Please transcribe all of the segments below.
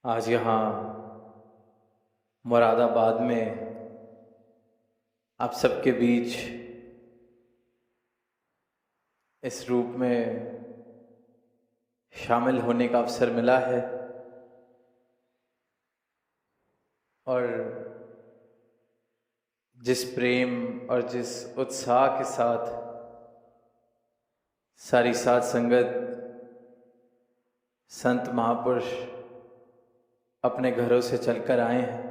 आज यहाँ मुरादाबाद में आप सबके बीच इस रूप में शामिल होने का अवसर मिला है और जिस प्रेम और जिस उत्साह के साथ सारी साध संगत संत महापुरुष अपने घरों से चलकर आए हैं,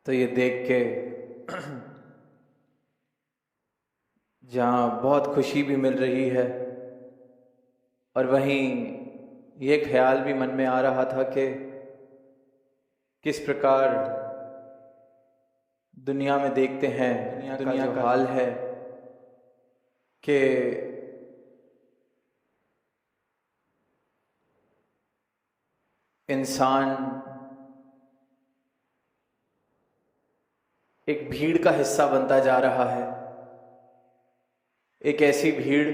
तो ये देख के जहाँ बहुत खुशी भी मिल रही है और वहीं ये ख्याल भी मन में आ रहा था कि किस प्रकार दुनिया में देखते हैं, दुनिया का हाल है कि इंसान एक भीड़ का हिस्सा बनता जा रहा है। एक ऐसी भीड़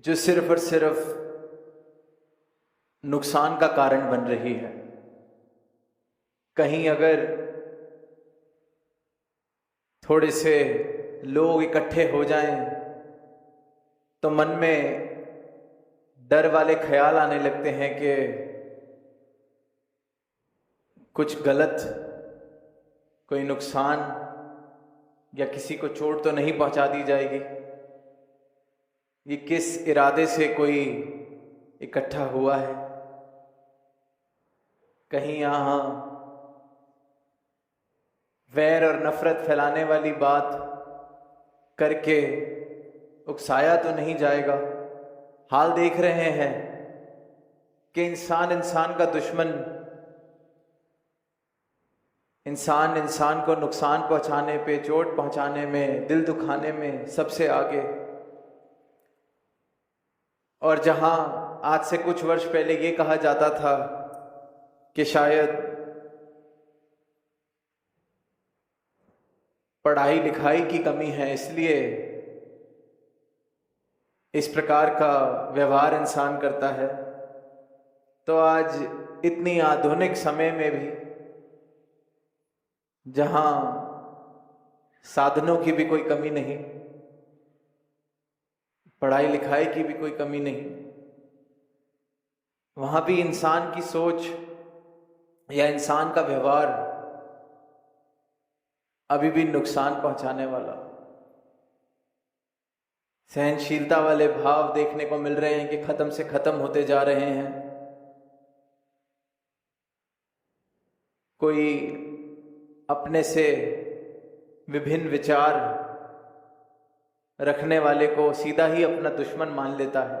जो सिर्फ और सिर्फ नुकसान का कारण बन रही है। कहीं अगर थोड़े से लोग इकट्ठे हो जाएं तो मन में डर वाले ख्याल आने लगते हैं कि कुछ गलत, कोई नुकसान या किसी को चोट तो नहीं पहुंचा दी जाएगी। ये किस इरादे से कोई इकट्ठा हुआ है। कहीं यहाँ वैर और नफरत फैलाने वाली बात करके उकसाया तो नहीं जाएगा। हाल देख रहे हैं कि इंसान इंसान का दुश्मन, इंसान इंसान को नुकसान पहुंचाने पे, चोट पहुंचाने में, दिल दुखाने में सबसे आगे। और जहां आज से कुछ वर्ष पहले ये कहा जाता था कि शायद पढ़ाई लिखाई की कमी है, इसलिए इस प्रकार का व्यवहार इंसान करता है, तो आज इतनी आधुनिक समय में भी जहां साधनों की भी कोई कमी नहीं, पढ़ाई लिखाई की भी कोई कमी नहीं, वहां भी इंसान की सोच या इंसान का व्यवहार अभी भी नुकसान पहुंचाने वाला, सहनशीलता वाले भाव देखने को मिल रहे हैं कि खत्म से खत्म होते जा रहे हैं। कोई अपने से विभिन्न विचार रखने वाले को सीधा ही अपना दुश्मन मान लेता है।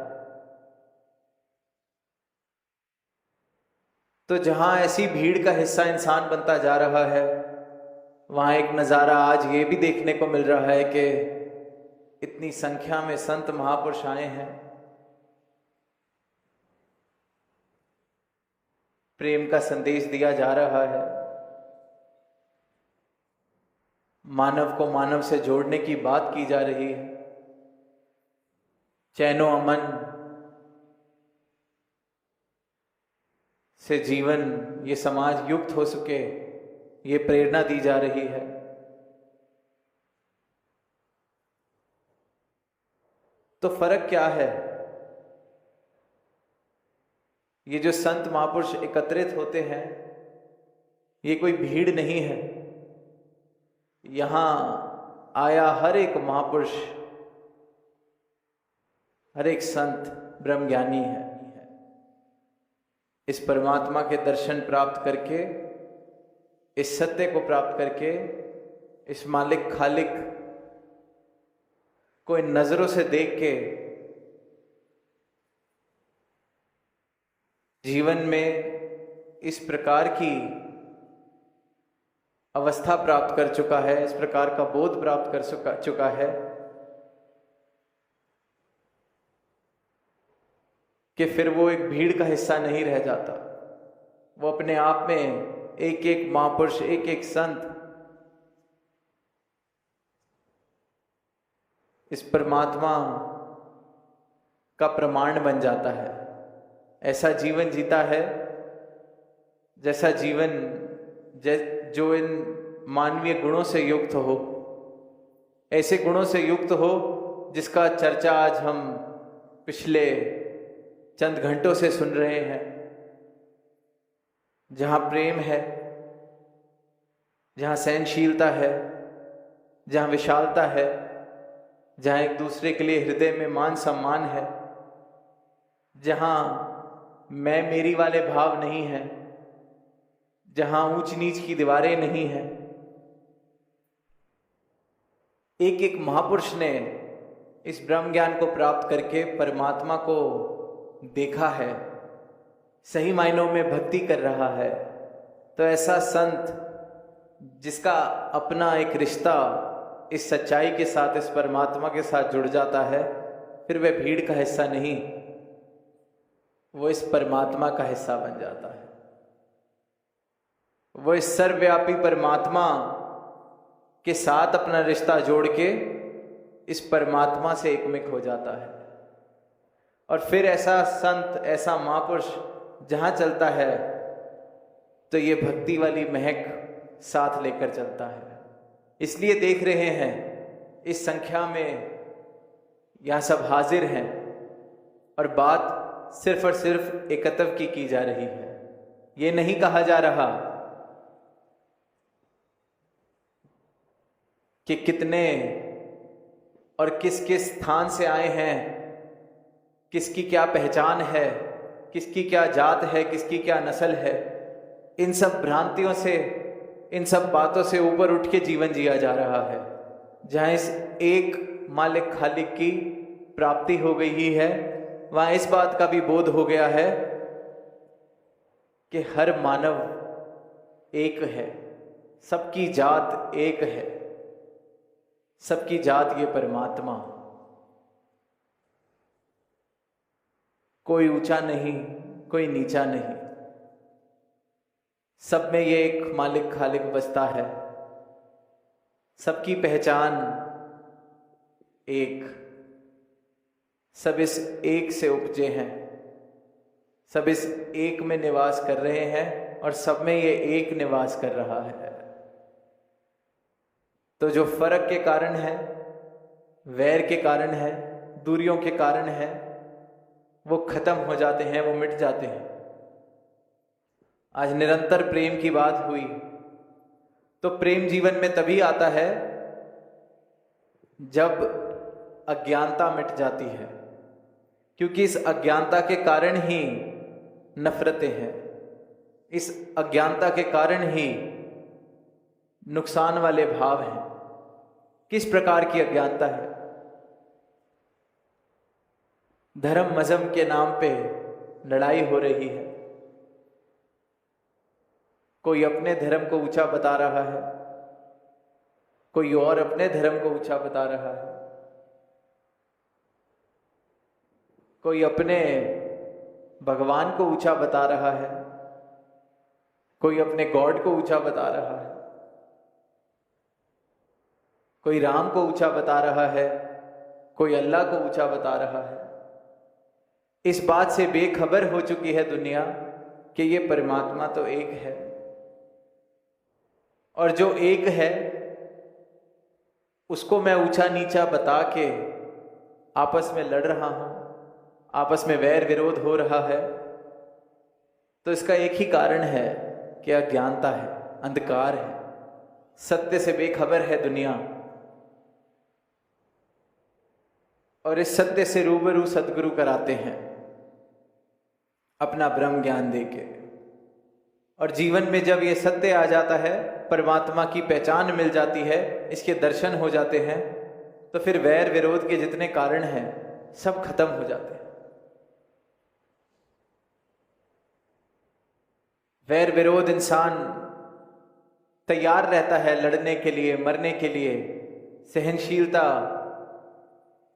तो जहां ऐसी भीड़ का हिस्सा इंसान बनता जा रहा है, वहां एक नज़ारा आज ये भी देखने को मिल रहा है कि इतनी संख्या में संत महापुरुष आए हैं। प्रेम का संदेश दिया जा रहा है, मानव को मानव से जोड़ने की बात की जा रही है। चैनो अमन से जीवन, ये समाज युक्त हो सके, ये प्रेरणा दी जा रही है। तो फर्क क्या है? ये जो संत महापुरुष एकत्रित होते हैं, ये कोई भीड़ नहीं है। यहां आया हर एक महापुरुष, हर एक संत ब्रह्मज्ञानी है। इस परमात्मा के दर्शन प्राप्त करके, इस सत्य को प्राप्त करके, इस मालिक खालिक को इन नजरों से देख के जीवन में इस प्रकार की अवस्था प्राप्त कर चुका है, इस प्रकार का बोध प्राप्त कर चुका है कि फिर वो एक भीड़ का हिस्सा नहीं रह जाता। वो अपने आप में एक एक महापुरुष, एक एक संत इस परमात्मा का प्रमाण बन जाता है। ऐसा जीवन जीता है जैसा जीवन जो इन मानवीय गुणों से युक्त हो, ऐसे गुणों से युक्त हो जिसका चर्चा आज हम पिछले चंद घंटों से सुन रहे हैं। जहाँ प्रेम है, जहाँ सहनशीलता है, जहाँ विशालता है, जहाँ एक दूसरे के लिए हृदय में मान सम्मान है, जहाँ मैं मेरी वाले भाव नहीं है, जहाँ ऊंच नीच की दीवारें नहीं हैं। एक एक महापुरुष ने इस ब्रह्म ज्ञान को प्राप्त करके परमात्मा को देखा है, सही मायनों में भक्ति कर रहा है। तो ऐसा संत जिसका अपना एक रिश्ता इस सच्चाई के साथ, इस परमात्मा के साथ जुड़ जाता है, फिर वह भीड़ का हिस्सा नहीं, वो इस परमात्मा का हिस्सा बन जाता है। वो इस सर्वव्यापी परमात्मा के साथ अपना रिश्ता जोड़ के इस परमात्मा से एकमिक हो जाता है। और फिर ऐसा संत, ऐसा महापुरुष जहाँ चलता है तो ये भक्ति वाली महक साथ लेकर चलता है। इसलिए देख रहे हैं इस संख्या में यहाँ सब हाजिर हैं और बात सिर्फ और सिर्फ एकत्व की जा रही है। ये नहीं कहा जा रहा कि कितने और किस किस स्थान से आए हैं, किसकी क्या पहचान है, किसकी क्या जात है, किसकी क्या नस्ल है। इन सब भ्रांतियों से, इन सब बातों से ऊपर उठ के जीवन जिया जा रहा है, जहाँ इस एक मालिक खालिक की प्राप्ति हो गई ही है, वहाँ इस बात का भी बोध हो गया है कि हर मानव एक है, सबकी जात एक है, सबकी जात ये परमात्मा। कोई ऊंचा नहीं, कोई नीचा नहीं, सब में ये एक मालिक खालिक बसता है। सबकी पहचान एक, सब इस एक से उपजे हैं, सब इस एक में निवास कर रहे हैं और सब में ये एक निवास कर रहा है। तो जो फर्क के कारण है, वैर के कारण है, दूरियों के कारण है, वो खत्म हो जाते हैं, वो मिट जाते हैं। आज निरंतर प्रेम की बात हुई, तो प्रेम जीवन में तभी आता है जब अज्ञानता मिट जाती है, क्योंकि इस अज्ञानता के कारण ही नफरतें हैं, इस अज्ञानता के कारण ही नुकसान वाले भाव हैं। किस प्रकार की अज्ञानता है? धर्म मजहब के नाम पे लड़ाई हो रही है। कोई अपने धर्म को ऊंचा बता रहा है, कोई और अपने धर्म को ऊंचा बता रहा है, कोई अपने भगवान को ऊंचा बता रहा है, कोई अपने गॉड को ऊंचा बता रहा है, कोई राम को ऊंचा बता रहा है, कोई अल्लाह को ऊंचा बता रहा है। इस बात से बेखबर हो चुकी है दुनिया कि ये परमात्मा तो एक है, और जो एक है उसको मैं ऊंचा नीचा बता के आपस में लड़ रहा हूं, आपस में वैर विरोध हो रहा है। तो इसका एक ही कारण है कि अज्ञानता है, अंधकार है, सत्य से बेखबर है दुनिया। और इस सत्य से रूबरू सदगुरु कराते हैं अपना ब्रह्म ज्ञान देके। और जीवन में जब ये सत्य आ जाता है, परमात्मा की पहचान मिल जाती है, इसके दर्शन हो जाते हैं, तो फिर वैर विरोध के जितने कारण हैं सब खत्म हो जाते हैं। वैर विरोध इंसान तैयार रहता है लड़ने के लिए, मरने के लिए। सहनशीलता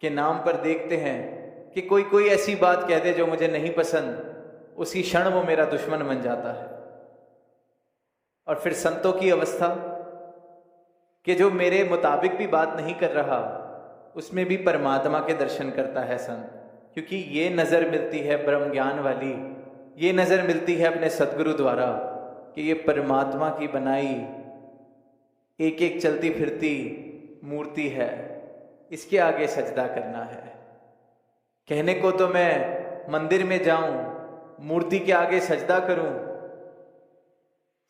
के नाम पर देखते हैं कि कोई कोई ऐसी बात कह दे जो मुझे नहीं पसंद, उसी क्षण वो मेरा दुश्मन बन जाता है। और फिर संतों की अवस्था कि जो मेरे मुताबिक भी बात नहीं कर रहा, उसमें भी परमात्मा के दर्शन करता है संत, क्योंकि ये नज़र मिलती है ब्रह्म ज्ञान वाली, ये नज़र मिलती है अपने सदगुरु द्वारा कि ये परमात्मा की बनाई एक एक चलती फिरती मूर्ति है, इसके आगे सजदा करना है। कहने को तो मैं मंदिर में जाऊं, मूर्ति के आगे सजदा करूं,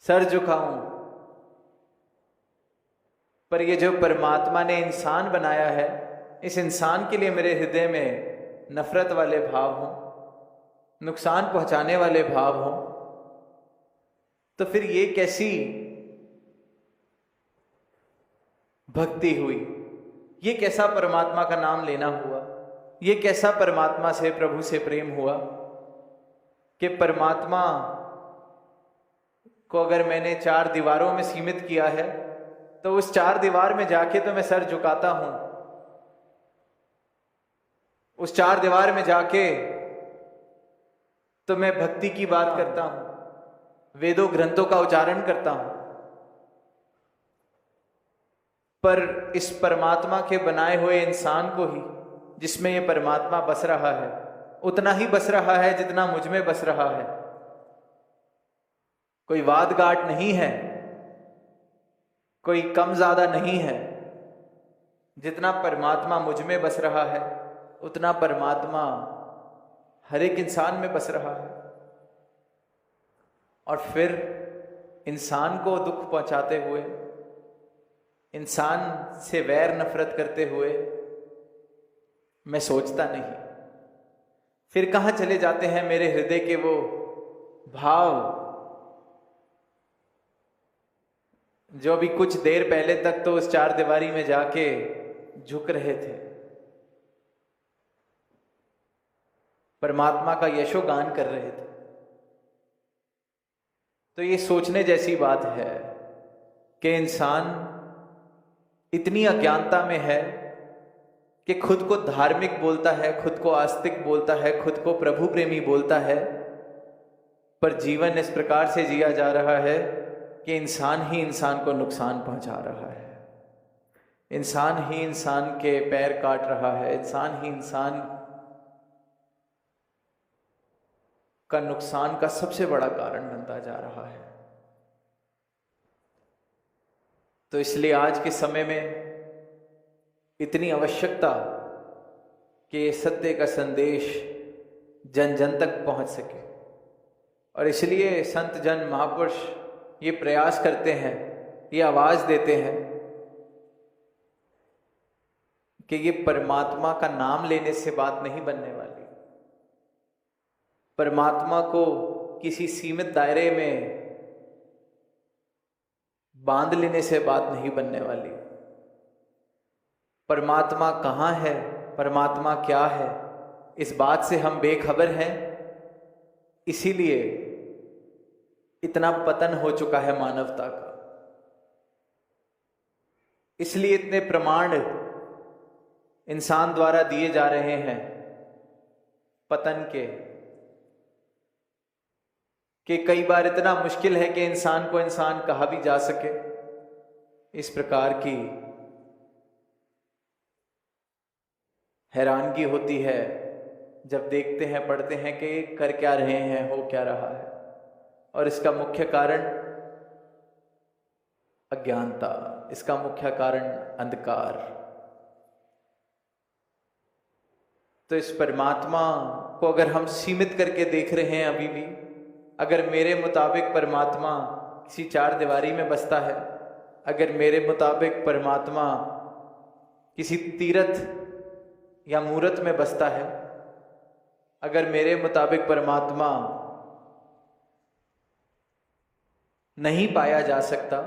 सर झुकाऊं, पर ये जो परमात्मा ने इंसान बनाया है, इस इंसान के लिए मेरे हृदय में नफरत वाले भाव हों, नुकसान पहुंचाने वाले भाव हों, तो फिर ये कैसी भक्ति हुई? ये कैसा परमात्मा का नाम लेना हुआ? ये कैसा परमात्मा से, प्रभु से प्रेम हुआ कि परमात्मा को अगर मैंने 4 दीवारों में सीमित किया है तो उस 4 दीवार में जाके तो मैं सर झुकाता हूं, उस 4 दीवार में जाके तो मैं भक्ति की बात करता हूं, वेदों ग्रंथों का उच्चारण करता हूं, पर इस परमात्मा के बनाए हुए इंसान को ही, जिसमें ये परमात्मा बस रहा है, उतना ही बस रहा है जितना मुझ में बस रहा है। कोई वाद गाट नहीं है, कोई कम ज्यादा नहीं है। जितना परमात्मा मुझ में बस रहा है, उतना परमात्मा हर एक इंसान में बस रहा है। और फिर इंसान को दुख पहुंचाते हुए, इंसान से वैर नफरत करते हुए मैं सोचता नहीं, फिर कहां चले जाते हैं मेरे हृदय के वो भाव जो अभी कुछ देर पहले तक तो उस 4 दीवारी में जाके झुक रहे थे, परमात्मा का यशोगान कर रहे थे। तो ये सोचने जैसी बात है कि इंसान इतनी अज्ञानता में है कि खुद को धार्मिक बोलता है, खुद को आस्तिक बोलता है, खुद को प्रभु प्रेमी बोलता है, पर जीवन इस प्रकार से जिया जा रहा है कि इंसान ही इंसान को नुकसान पहुंचा रहा है, इंसान ही इंसान के पैर काट रहा है, इंसान ही इंसान का नुकसान का सबसे बड़ा कारण बनता जा रहा है। तो इसलिए आज के समय में इतनी आवश्यकता कि सत्य का संदेश जन जन तक पहुंच सके, और इसलिए संत जन महापुरुष ये प्रयास करते हैं, ये आवाज देते हैं कि ये परमात्मा का नाम लेने से बात नहीं बनने वाली, परमात्मा को किसी सीमित दायरे में बांध लेने से बात नहीं बनने वाली। परमात्मा कहाँ है, परमात्मा क्या है, इस बात से हम बेखबर हैं, इसीलिए इतना पतन हो चुका है मानवता का, इसलिए इतने प्रमाण इंसान द्वारा दिए जा रहे हैं पतन के, कि कई बार इतना मुश्किल है कि इंसान को इंसान कहा भी जा सके। इस प्रकार की हैरानगी होती है जब देखते हैं, पढ़ते हैं कि कर क्या रहे हैं, हो क्या रहा है, और इसका मुख्य कारण अज्ञानता, इसका मुख्य कारण अंधकार। तो इस परमात्मा को अगर हम सीमित करके देख रहे हैं अभी भी, अगर मेरे मुताबिक परमात्मा किसी 4 दीवारी में बसता है, अगर मेरे मुताबिक परमात्मा किसी तीर्थ या मूर्त में बसता है, अगर मेरे मुताबिक परमात्मा नहीं पाया जा सकता,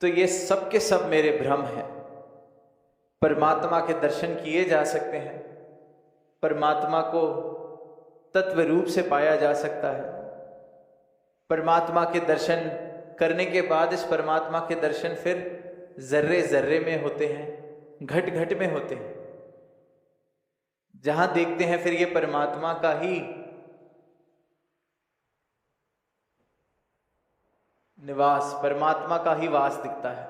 तो ये सब के सब मेरे भ्रम हैं। परमात्मा के दर्शन किए जा सकते हैं, परमात्मा को तत्व रूप से पाया जा सकता है। परमात्मा के दर्शन करने के बाद इस परमात्मा के दर्शन फिर जर्रे जर्रे में होते हैं, घट घट में होते हैं। जहां देखते हैं फिर ये परमात्मा का ही निवास, परमात्मा का ही वास दिखता है।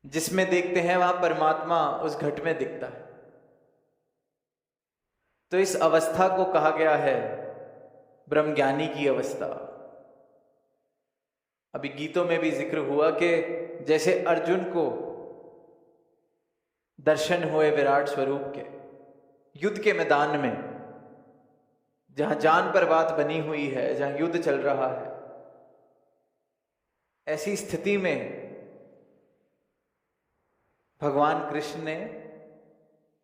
जिसमें देखते हैं वहां परमात्मा उस घट में दिखता है। तो इस अवस्था को कहा गया है ब्रह्मज्ञानी की अवस्था। अभी गीतों में भी जिक्र हुआ कि जैसे अर्जुन को दर्शन हुए विराट स्वरूप के युद्ध के मैदान में, जहां जान पर बात बनी हुई है, जहां युद्ध चल रहा है, ऐसी स्थिति में भगवान कृष्ण ने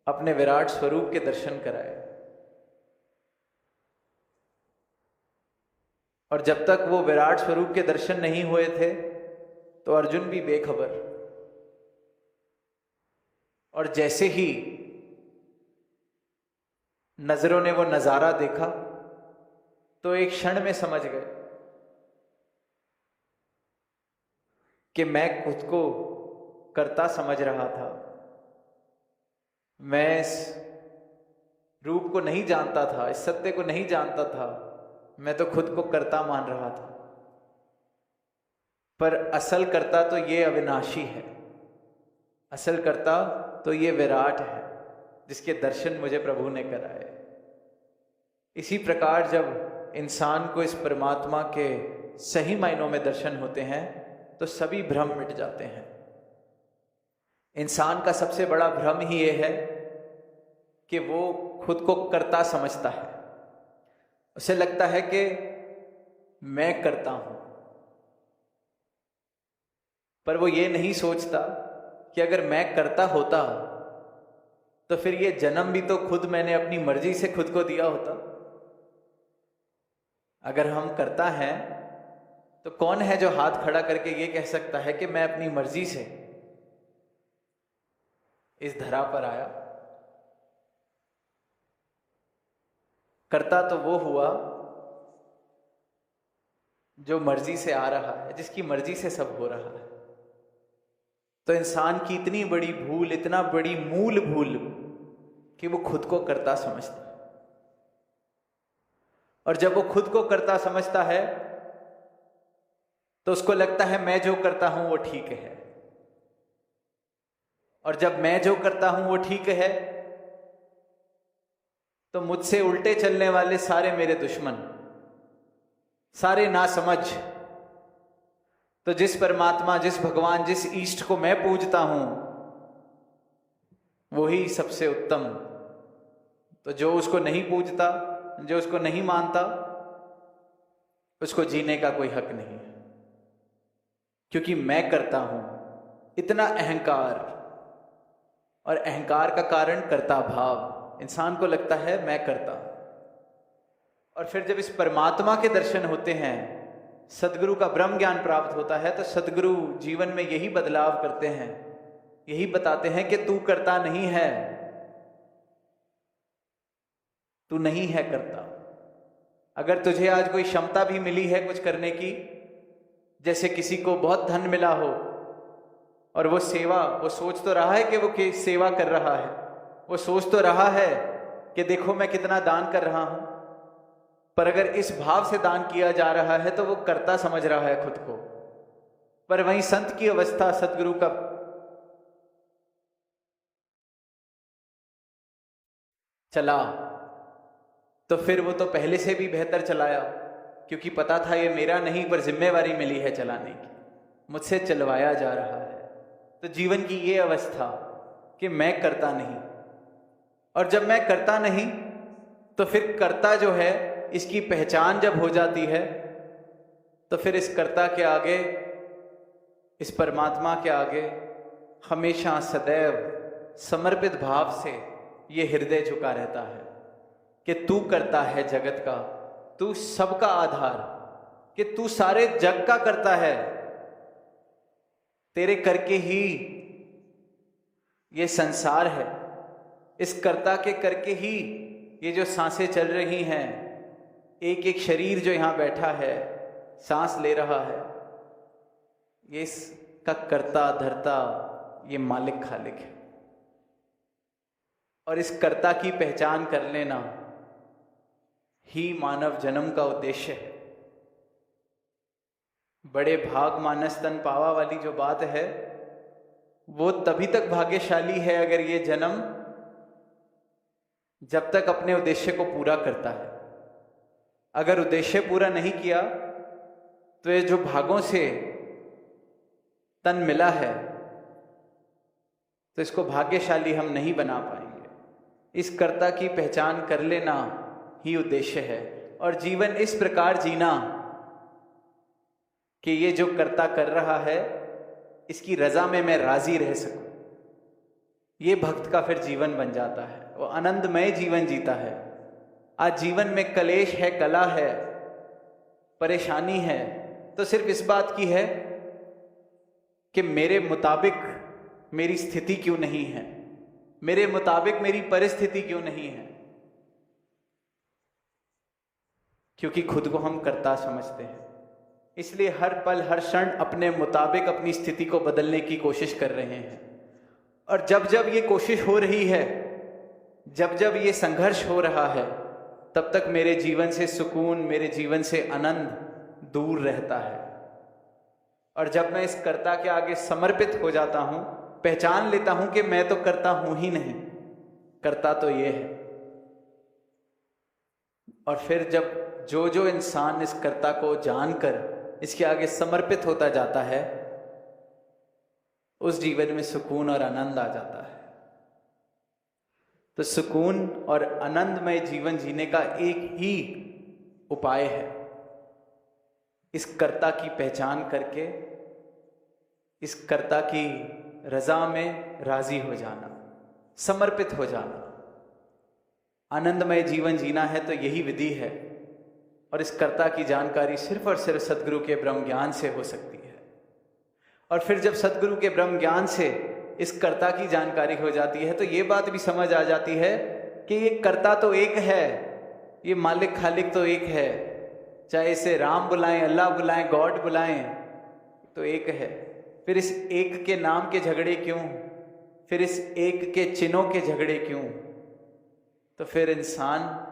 अपने विराट स्वरूप के दर्शन कराए। और जब तक वो विराट स्वरूप के दर्शन नहीं हुए थे तो अर्जुन भी बेखबर। और जैसे ही नजरों ने वो नजारा देखा तो एक क्षण में समझ गए कि मैं खुद को कर्ता समझ रहा था, मैं इस रूप को नहीं जानता था, इस सत्य को नहीं जानता था, मैं तो खुद को कर्ता मान रहा था। पर असल कर्ता तो ये अविनाशी है, असल कर्ता तो ये विराट है जिसके दर्शन मुझे प्रभु ने कराए। इसी प्रकार जब इंसान को इस परमात्मा के सही मायनों में दर्शन होते हैं तो सभी भ्रम मिट जाते हैं। इंसान का सबसे बड़ा भ्रम ही ये है कि वो खुद को कर्ता समझता है। उसे लगता है कि मैं करता हूं, पर वो ये नहीं सोचता कि अगर मैं करता होता तो फिर ये जन्म भी तो खुद मैंने अपनी मर्जी से खुद को दिया होता। अगर हम करता हैं तो कौन है जो हाथ खड़ा करके ये कह सकता है कि मैं अपनी मर्जी से इस धरा पर आया। करता तो वो हुआ जो मर्जी से आ रहा है, जिसकी मर्जी से सब हो रहा है। तो इंसान की इतनी बड़ी भूल, इतना बड़ी मूल भूल कि वो खुद को कर्ता समझता है। और जब वो खुद को कर्ता समझता है तो उसको लगता है मैं जो करता हूं वो ठीक है। और जब मैं जो करता हूं वो ठीक है तो मुझसे उल्टे चलने वाले सारे मेरे दुश्मन, सारे नासमझ। तो जिस परमात्मा, जिस भगवान, जिस ईष्ट को मैं पूजता हूं वही सबसे उत्तम। तो जो उसको नहीं पूजता, जो उसको नहीं मानता, उसको जीने का कोई हक नहीं है। क्योंकि मैं करता हूं, इतना अहंकार, और अहंकार का कारण कर्ता भाव। इंसान को लगता है मैं करता। और फिर जब इस परमात्मा के दर्शन होते हैं, सदगुरु का ब्रह्म ज्ञान प्राप्त होता है, तो सदगुरु जीवन में यही बदलाव करते हैं, यही बताते हैं कि तू करता नहीं है, तू नहीं है करता। अगर तुझे आज कोई क्षमता भी मिली है कुछ करने की, जैसे किसी को बहुत धन मिला हो और वो सेवा, वो सोच तो रहा है कि वो सेवा कर रहा है, वो सोच तो रहा है कि देखो मैं कितना दान कर रहा हूं, पर अगर इस भाव से दान किया जा रहा है तो वो कर्ता समझ रहा है खुद को। पर वहीं संत की अवस्था, सतगुरु का चला तो फिर वो तो पहले से भी बेहतर चलाया, क्योंकि पता था ये मेरा नहीं पर जिम्मेवारी मिली है चलाने की, मुझसे चलवाया जा रहा है। तो जीवन की ये अवस्था कि मैं करता नहीं। और जब मैं करता नहीं तो फिर कर्ता जो है, इसकी पहचान जब हो जाती है तो फिर इस कर्ता के आगे, इस परमात्मा के आगे हमेशा सदैव समर्पित भाव से ये हृदय झुका रहता है कि तू करता है जगत का, तू सबका आधार, कि तू सारे जग का करता है, तेरे करके ही ये संसार है, इस कर्ता के करके ही ये जो सांसें चल रही हैं, एक एक शरीर जो यहां बैठा है सांस ले रहा है, ये इसका कर्ता धर्ता ये मालिक खालिक है। और इस कर्ता की पहचान कर लेना ही मानव जन्म का उद्देश्य है। बड़े भाग मानस तन पावा वाली जो बात है, वो तभी तक भाग्यशाली है अगर ये जन्म जब तक अपने उद्देश्य को पूरा करता है। अगर उद्देश्य पूरा नहीं किया तो ये जो भागों से तन मिला है तो इसको भाग्यशाली हम नहीं बना पाएंगे। इस कर्ता की पहचान कर लेना ही उद्देश्य है, और जीवन इस प्रकार जीना कि ये जो कर्ता कर रहा है इसकी रजा में मैं राजी रह सकूं। ये भक्त का फिर जीवन बन जाता है, वो आनंदमय जीवन जीता है। आज जीवन में कलेश है, कला है, परेशानी है, तो सिर्फ इस बात की है कि मेरे मुताबिक मेरी स्थिति क्यों नहीं है, मेरे मुताबिक मेरी परिस्थिति क्यों नहीं है, क्योंकि खुद को हम कर्ता समझते हैं। इसलिए हर पल हर क्षण अपने मुताबिक अपनी स्थिति को बदलने की कोशिश कर रहे हैं। और जब जब ये कोशिश हो रही है, जब जब ये संघर्ष हो रहा है, तब तक मेरे जीवन से सुकून, मेरे जीवन से आनंद दूर रहता है। और जब मैं इस कर्ता के आगे समर्पित हो जाता हूं, पहचान लेता हूं कि मैं तो कर्ता हूं ही नहीं, कर्ता तो ये है। और फिर जब जो जो इंसान इस कर्ता को जानकर इसके आगे समर्पित होता जाता है, उस जीवन में सुकून और आनंद आ जाता है। तो सुकून और आनंदमय जीवन जीने का एक ही उपाय है, इस कर्ता की पहचान करके इस कर्ता की रजा में राजी हो जाना, समर्पित हो जाना। आनंदमय जीवन जीना है तो यही विधि है, और इस कर्ता की जानकारी सिर्फ और सिर्फ सद्गुरु के ब्रह्म ज्ञान से हो सकती है। और फिर जब सद्गुरु के ब्रह्म ज्ञान से इस कर्ता की जानकारी हो जाती है तो ये बात भी समझ आ जाती है कि ये कर्ता तो एक है, ये मालिक खालिक तो एक है। चाहे इसे राम बुलाएं, अल्लाह बुलाएं, गॉड बुलाएं, तो एक है। फिर इस एक के नाम के झगड़े क्यों, फिर इस एक के चिन्हों के झगड़े क्यों? तो फिर इंसान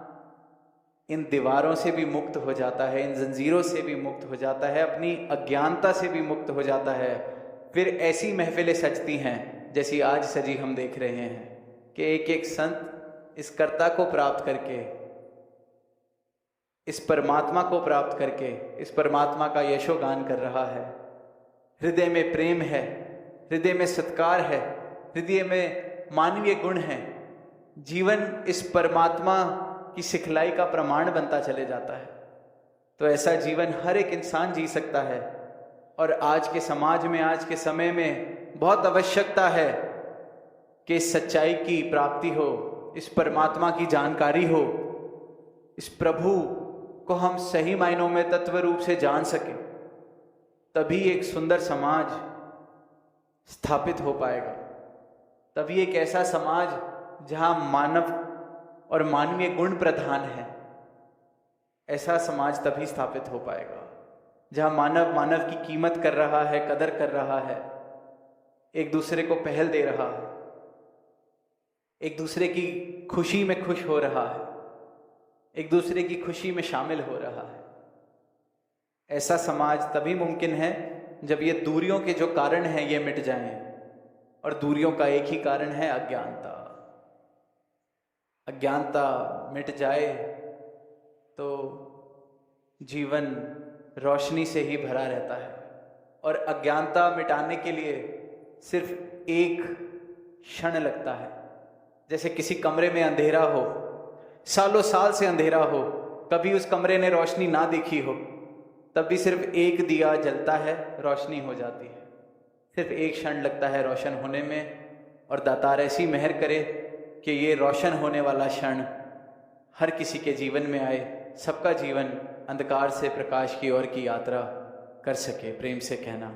इन दीवारों से भी मुक्त हो जाता है, इन जंजीरों से भी मुक्त हो जाता है, अपनी अज्ञानता से भी मुक्त हो जाता है। फिर ऐसी महफिलें सजती हैं जैसी आज सजी हम देख रहे हैं कि एक एक संत इस कर्ता को प्राप्त करके, इस परमात्मा को प्राप्त करके, इस परमात्मा का यशोगान कर रहा है। हृदय में प्रेम है, हृदय में सत्कार है, हृदय में मानवीय गुण है। जीवन इस परमात्मा की सिखलाई का प्रमाण बनता चले जाता है। तो ऐसा जीवन हर एक इंसान जी सकता है, और आज के समाज में, आज के समय में बहुत आवश्यकता है कि इस सच्चाई की प्राप्ति हो, इस परमात्मा की जानकारी हो, इस प्रभु को हम सही मायनों में तत्व रूप से जान सकें। तभी एक सुंदर समाज स्थापित हो पाएगा, तभी एक ऐसा समाज जहां मानव और मानवीय गुण प्रधान है, ऐसा समाज तभी स्थापित हो पाएगा जहां मानव मानव की कीमत कर रहा है, कदर कर रहा है, एक दूसरे को पहल दे रहा है, एक दूसरे की खुशी में खुश हो रहा है, एक दूसरे की खुशी में शामिल हो रहा है। ऐसा समाज तभी मुमकिन है जब ये दूरियों के जो कारण हैं ये मिट जाएं, और दूरियों का एक ही कारण है अज्ञानता। अज्ञानता मिट जाए तो जीवन रोशनी से ही भरा रहता है। और अज्ञानता मिटाने के लिए सिर्फ एक क्षण लगता है। जैसे किसी कमरे में अंधेरा हो, सालों साल से अंधेरा हो, कभी उस कमरे ने रोशनी ना देखी हो, तब भी सिर्फ एक दिया जलता है, रोशनी हो जाती है। सिर्फ एक क्षण लगता है रोशन होने में, और दातार ऐसी मेहर करे कि ये रोशन होने वाला क्षण हर किसी के जीवन में आए, सबका जीवन अंधकार से प्रकाश की ओर की यात्रा कर सके। प्रेम से कहना।